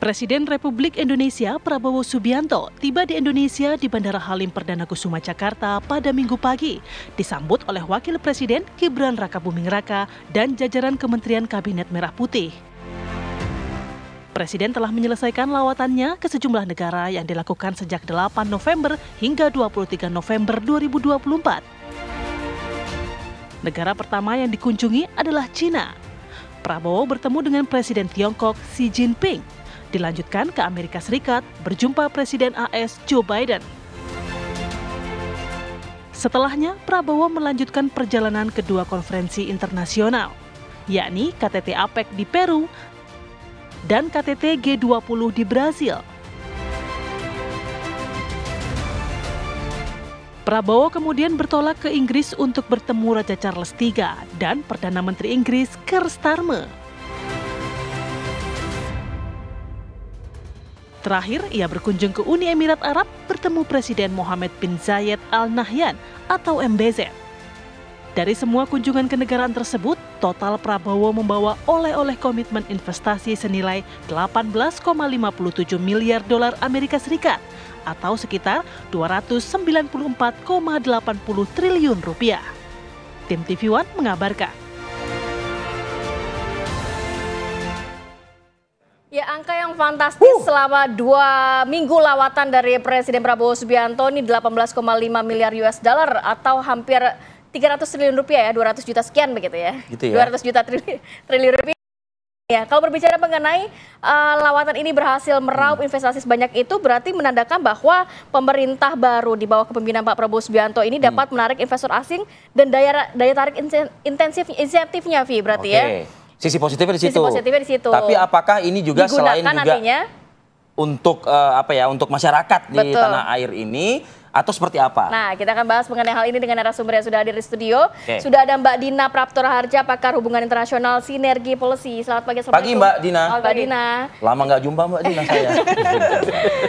Presiden Republik Indonesia Prabowo Subianto tiba di Indonesia di Bandara Halim Perdana Kusuma Jakarta pada Minggu pagi, disambut oleh Wakil Presiden Gibran Rakabuming Raka dan jajaran Kementerian Kabinet Merah Putih. Presiden telah menyelesaikan lawatannya ke sejumlah negara yang dilakukan sejak 8 November hingga 23 November 2024. Negara pertama yang dikunjungi adalah Cina. Prabowo bertemu dengan Presiden Tiongkok Xi Jinping. Dilanjutkan ke Amerika Serikat berjumpa Presiden AS Joe Biden. Setelahnya, Prabowo melanjutkan perjalanan kedua konferensi internasional, yakni KTT APEC di Peru dan KTT G20 di Brasil. Prabowo kemudian bertolak ke Inggris untuk bertemu Raja Charles III dan Perdana Menteri Inggris Keir Starmer. Terakhir, ia berkunjung ke Uni Emirat Arab bertemu Presiden Mohammed bin Zayed Al Nahyan atau MBZ. Dari semua kunjungan kenegaraan tersebut, total Prabowo membawa oleh-oleh komitmen investasi senilai 18,57 miliar dolar Amerika Serikat atau sekitar 294,80 triliun rupiah. Tim TV One mengabarkan. Ya, angka yang fantastis selama 2 minggu lawatan dari Presiden Prabowo Subianto ini 18,5 miliar US dollar atau hampir 300 triliun rupiah ya, 200 juta sekian begitu ya. Gitu ya. 200 juta triliun rupiah. Ya, kalau berbicara mengenai lawatan ini berhasil meraup investasi sebanyak itu berarti menandakan bahwa pemerintah baru di bawah kepemimpinan Pak Prabowo Subianto ini dapat menarik investor asing dan daya tarik insentifnya, Vi, berarti ya. Sisi positifnya di situ. Sisi positifnya di situ. Tapi apakah ini juga digunakan selain juga nantinya untuk untuk masyarakat di tanah air ini atau seperti apa? Nah, kita akan bahas mengenai hal ini dengan narasumber yang sudah hadir di studio. Sudah ada Mbak Dina Praptora Harja, pakar hubungan internasional Sinergi Policy. Selamat pagi. Pagi Mbak Dina. Mbak Dina. Lama nggak jumpa Mbak Dina saya.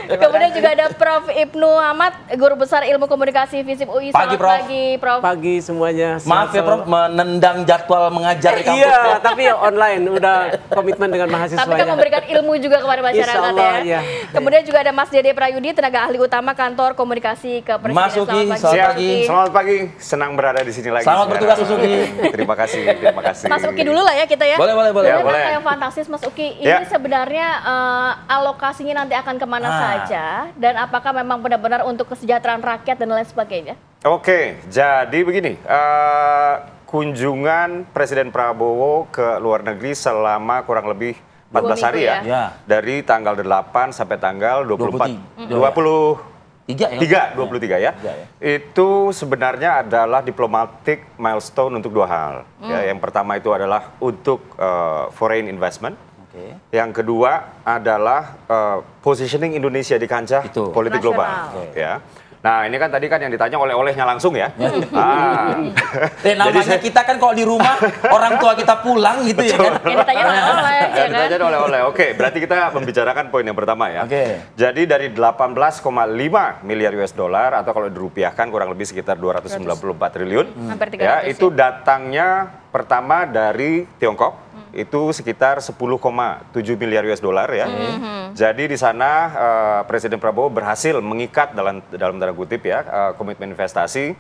Kemudian juga ada Prof. Ibnu Ahmad, Guru Besar Ilmu Komunikasi FISIP UI. Pagi, Prof. Pagi, Prof. Pagi semuanya. Maaf ya Prof, menendang jadwal mengajar di kampus. Iya, tapi online udah komitmen dengan mahasiswa. Tapi kan memberikan ilmu juga kepada masyarakat. Insya Allah, ya. Kemudian juga ada Mas Dede Prayudi, tenaga ahli utama Kantor Komunikasi Kepresiden. Mas Uki, selamat pagi. Selamat pagi, senang berada di sini lagi. Selamat bertugas Mas Uki. Terima kasih. Mas Uki dulu lah ya kita ya. Boleh. Ya, boleh. Yang fantastis Mas Uki, ini sebenarnya alokasinya nanti akan kemana saja dan apakah memang benar-benar untuk kesejahteraan rakyat dan lain sebagainya? Oke, jadi begini, kunjungan Presiden Prabowo ke luar negeri selama kurang lebih 14 hari ya. Dari tanggal 8 sampai tanggal 23 ya. Itu sebenarnya adalah diplomatic milestone untuk 2 hal. Ya, yang pertama itu adalah untuk foreign investment. Yang kedua adalah positioning Indonesia di kancah politik global. Ya. Nah, ini kan tadi kan yang ditanya oleh-olehnya langsung ya. Namanya kita kan kalau di rumah orang tua kita pulang gitu ya kan. Yang ditanya oleh-oleh. Ditanya oleh-oleh. Oke, berarti kita membicarakan poin yang pertama ya. Jadi dari 18,5 miliar US dollar atau kalau dirupiahkan kurang lebih sekitar 294 triliun. Ya, itu datangnya pertama dari Tiongkok. Itu sekitar 10,7 miliar US dollar ya. Jadi di sana Presiden Prabowo berhasil mengikat dalam tanda kutip ya komitmen investasi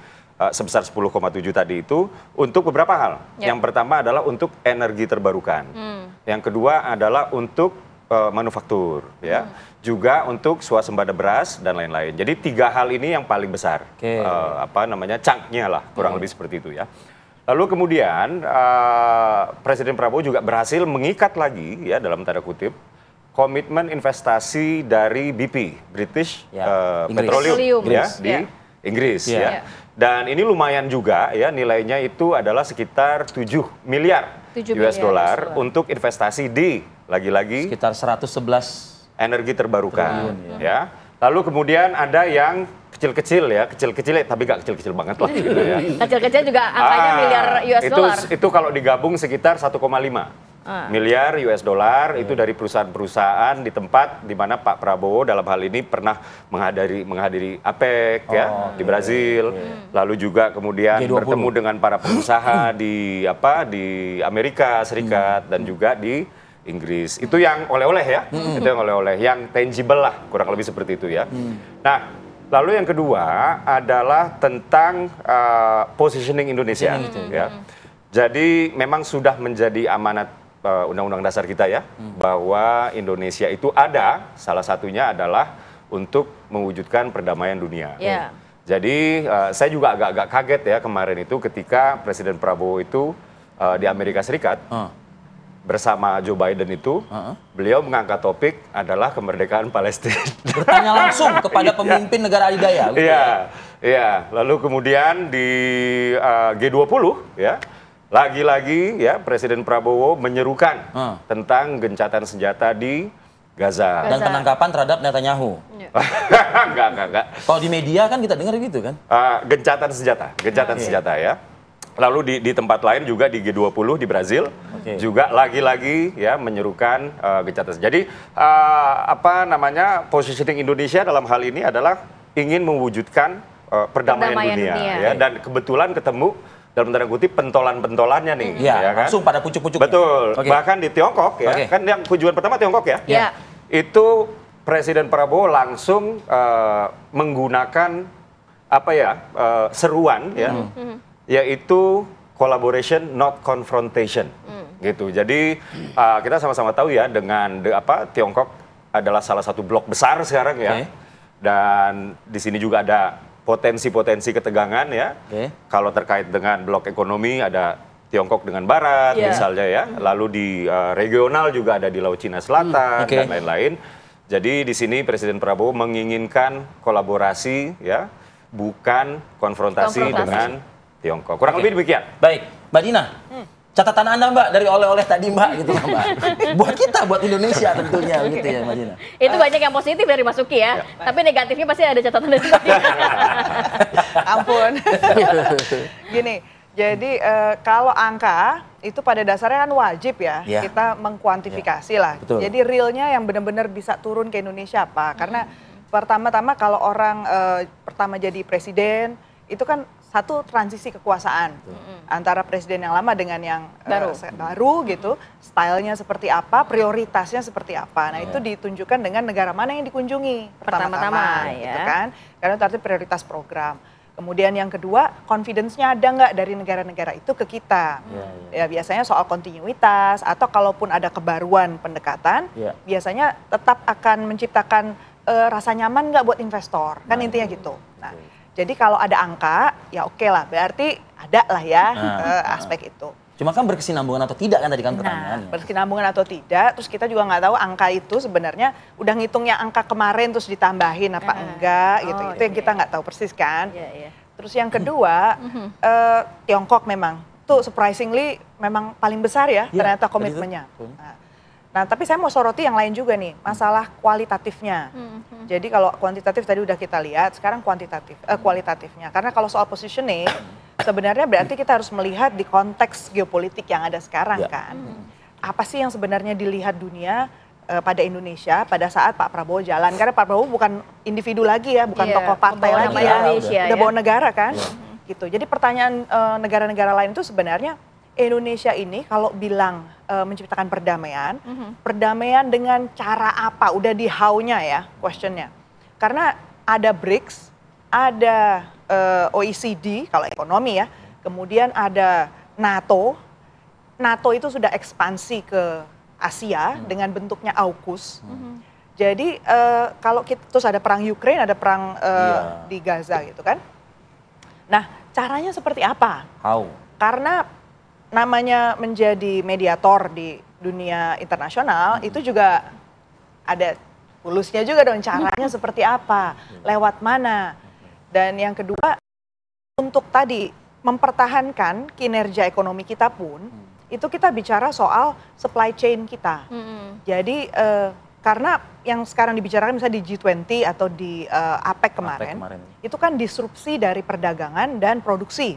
sebesar 10,7 tadi itu untuk beberapa hal. Yang pertama adalah untuk energi terbarukan. Yang kedua adalah untuk manufaktur ya. Juga untuk swasembada beras dan lain-lain. Jadi 3 hal ini yang paling besar. Chunk-nya lah kurang lebih seperti itu ya. Lalu kemudian Presiden Prabowo juga berhasil mengikat lagi ya dalam tanda kutip komitmen investasi dari BP, British Petroleum ya di Inggris ya. Dan ini lumayan juga ya, nilainya itu adalah sekitar 7 miliar US dollar untuk investasi di lagi-lagi sekitar 111 energi terbarukan ya. Lalu kemudian ada yang kecil-kecil tapi nggak kecil-kecil banget lah gitu ya. Kecil-kecil juga angkanya miliar US dollar. Itu kalau digabung sekitar 1,5 miliar US dollar itu dari perusahaan-perusahaan di tempat di mana Pak Prabowo dalam hal ini pernah menghadiri APEC di Brazil, lalu juga kemudian G20. Bertemu dengan para pengusaha di Amerika Serikat dan juga di Inggris. Itu yang oleh-oleh ya, itu yang oleh-oleh, yang tangible lah, kurang lebih seperti itu ya. Nah, lalu yang kedua adalah tentang positioning Indonesia. Ya. Jadi memang sudah menjadi amanat Undang-Undang Dasar kita ya, bahwa Indonesia itu ada, salah satunya adalah untuk mewujudkan perdamaian dunia. Jadi saya juga agak-agak kaget ya kemarin itu ketika Presiden Prabowo itu di Amerika Serikat, bersama Joe Biden itu, beliau mengangkat topik adalah kemerdekaan Palestina. Bertanya langsung kepada pemimpin negara adidaya. Iya. Lalu kemudian di G20 ya, lagi-lagi ya Presiden Prabowo menyerukan tentang gencatan senjata di Gaza. Dan penangkapan terhadap Netanyahu. Enggak. Kalau di media kan kita dengar gitu kan. Gencatan senjata ya. Lalu di tempat lain juga di G20 di Brazil juga lagi-lagi ya menyerukan gencatan. Jadi positioning Indonesia dalam hal ini adalah ingin mewujudkan perdamaian dunia ya, dan kebetulan ketemu dalam tanda kutip pentolan-pentolannya nih ya kan. Langsung pada pucuk-pucuk. Betul. Bahkan di Tiongkok ya, kan yang kunjungan pertama Tiongkok ya. Itu Presiden Prabowo langsung menggunakan seruan ya. Yaitu collaboration not confrontation gitu. Jadi kita sama-sama tahu ya dengan Tiongkok adalah salah satu blok besar sekarang ya. Dan di sini juga ada potensi-potensi ketegangan ya. Kalau terkait dengan blok ekonomi ada Tiongkok dengan Barat misalnya ya. Lalu di regional juga ada di Laut Cina Selatan dan lain-lain. Jadi di sini Presiden Prabowo menginginkan kolaborasi ya, bukan konfrontasi dengan Tiongkok. Kurang lebih demikian. Baik, Mbak Dina, catatan Anda Mbak dari oleh-oleh tadi Mbak gitu Mbak. Buat kita, buat Indonesia tentunya gitu ya Mbak Dina. Itu banyak yang positif dari Mas Uki ya, tapi negatifnya pasti ada catatan dari Mbak Dina. Ampun. Gini, jadi kalau angka itu pada dasarnya kan wajib ya, kita mengkuantifikasi lah. Betul. Jadi realnya yang benar-benar bisa turun ke Indonesia apa? Karena pertama-tama kalau orang pertama jadi presiden, itu kan satu transisi kekuasaan antara presiden yang lama dengan yang baru gitu, stylenya seperti apa, prioritasnya seperti apa. Nah itu ditunjukkan dengan negara mana yang dikunjungi pertama-tama, gitu kan? Karena itu artinya prioritas program. Kemudian yang kedua, confidence-nya ada nggak dari negara-negara itu ke kita? Ya biasanya soal kontinuitas atau kalaupun ada kebaruan pendekatan, biasanya tetap akan menciptakan rasa nyaman nggak buat investor, kan intinya gitu. Nah, jadi kalau ada angka, ya oke lah, berarti ada lah ya aspek itu. Cuma kan berkesinambungan atau tidak kan tadi kan pertanyaannya. Berkesinambungan atau tidak, terus kita juga nggak tahu angka itu sebenarnya udah ngitungnya angka kemarin terus ditambahin apa enggak gitu. Itu yang kita nggak tahu persis kan. Terus yang kedua, Tiongkok memang, tuh surprisingly memang paling besar ya ternyata komitmennya. Nah, tapi saya mau soroti yang lain juga nih, masalah kualitatifnya. Jadi kalau kuantitatif tadi udah kita lihat, sekarang kualitatifnya. Karena kalau soal positioning, sebenarnya berarti kita harus melihat di konteks geopolitik yang ada sekarang kan. Apa sih yang sebenarnya dilihat dunia pada Indonesia pada saat Pak Prabowo jalan? Karena Pak Prabowo bukan individu lagi ya, bukan tokoh partai lagi ya, udah bawa negara kan. Gitu. Jadi pertanyaan negara-negara lain itu sebenarnya Indonesia ini kalau bilang menciptakan perdamaian, perdamaian dengan cara apa? Udah di how-nya ya questionnya. Karena ada BRICS, ada OECD kalau ekonomi ya, kemudian ada NATO. NATO itu sudah ekspansi ke Asia dengan bentuknya AUKUS. Jadi kalau kita terus ada perang Ukraine, ada perang di Gaza gitu kan. Nah, caranya seperti apa? How? Karena namanya menjadi mediator di dunia internasional itu juga ada tulusnya juga dong, caranya seperti apa, lewat mana. Dan yang kedua, untuk tadi mempertahankan kinerja ekonomi kita pun, itu kita bicara soal supply chain kita. Jadi karena yang sekarang dibicarakan misalnya di G20 atau di APEC kemarin, itu kan disrupsi dari perdagangan dan produksi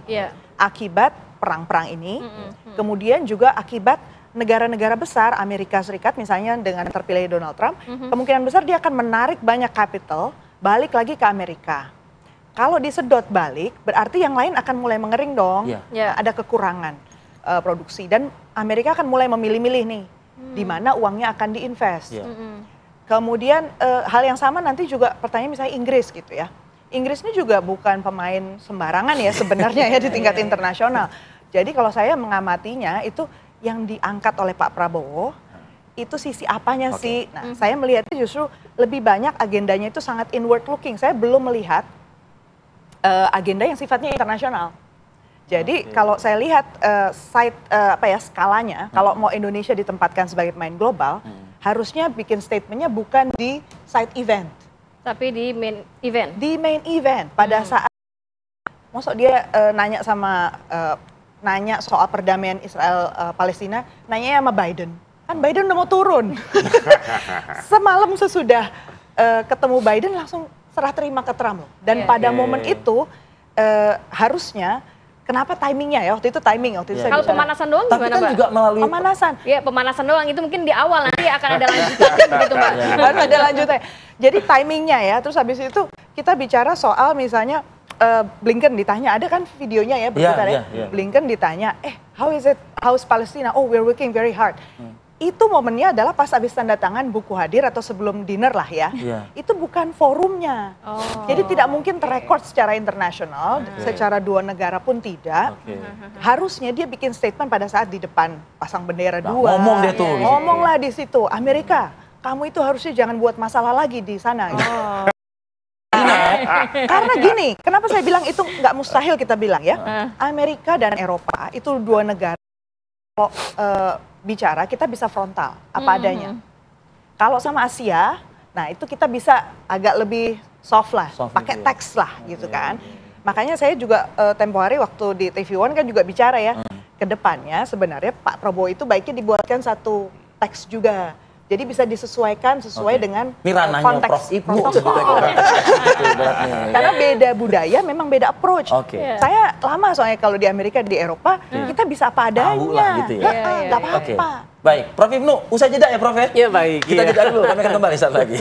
akibat perang-perang ini, kemudian juga akibat negara-negara besar, Amerika Serikat misalnya dengan terpilih Donald Trump, kemungkinan besar dia akan menarik banyak capital balik lagi ke Amerika. Kalau disedot balik, berarti yang lain akan mulai mengering dong, ada kekurangan produksi. Dan Amerika akan mulai memilih-milih nih, di mana uangnya akan diinvest. Kemudian hal yang sama nanti juga pertanyaan misalnya Inggris gitu ya. Inggris ini juga bukan pemain sembarangan ya sebenarnya ya di tingkat internasional. Jadi kalau saya mengamatinya itu yang diangkat oleh Pak Prabowo itu sisi apanya sih? Nah, saya melihatnya justru lebih banyak agendanya itu sangat inward looking. Saya belum melihat agenda yang sifatnya internasional. Jadi kalau saya lihat skalanya, kalau mau Indonesia ditempatkan sebagai pemain global, harusnya bikin statementnya bukan di side event, tapi di main event. Di main event pada saat, maksud dia nanya soal perdamaian Israel Palestina, nanya sama Biden. Kan Biden udah mau turun. Semalam sesudah ketemu Biden langsung serah terima ke Trump. Dan pada momen itu harusnya, kenapa timingnya ya? Waktu itu timing. Kalau pemanasan doang gimana, Mbak? Tapi kan juga melalui pemanasan. Iya, pemanasan doang itu mungkin di awal, nanti akan ada lanjutannya begitu, Mbak. Harus ada lanjutannya. Jadi timingnya ya, terus habis itu kita bicara soal misalnya Blinken ditanya, ada kan videonya ya berputar ya. Blinken ditanya, how's Palestina? Oh, we're working very hard. Itu momennya adalah pas habis tanda tangan buku hadir atau sebelum dinner lah ya. Itu bukan forumnya. Jadi tidak mungkin terrekord secara internasional, secara dua negara pun tidak. Harusnya dia bikin statement pada saat di depan pasang bendera dua. Ngomong deh tuh. Ngomonglah di situ, Amerika, kamu itu harusnya jangan buat masalah lagi di sana. Karena gini, kenapa saya bilang itu nggak mustahil kita bilang ya. Amerika dan Eropa itu dua negara. Kalau bicara kita bisa frontal apa adanya. Kalau sama Asia, nah itu kita bisa agak lebih soft lah, pakai teks lah gitu kan. Makanya saya juga tempo hari waktu di TV One kan juga bicara ya, ke depannya sebenarnya Pak Prabowo itu baiknya dibuatkan satu teks juga. Jadi bisa disesuaikan sesuai dengan konteks. Karena beda budaya, memang beda approach. Saya lama soalnya kalau di Amerika, di Eropa, kita bisa apa adanya. Gitu ya. Gak apa-apa. Baik, Prof Ibnu, usai jeda ya Prof ya? Ya baik. Kita jeda dulu, kami akan kembali saat lagi.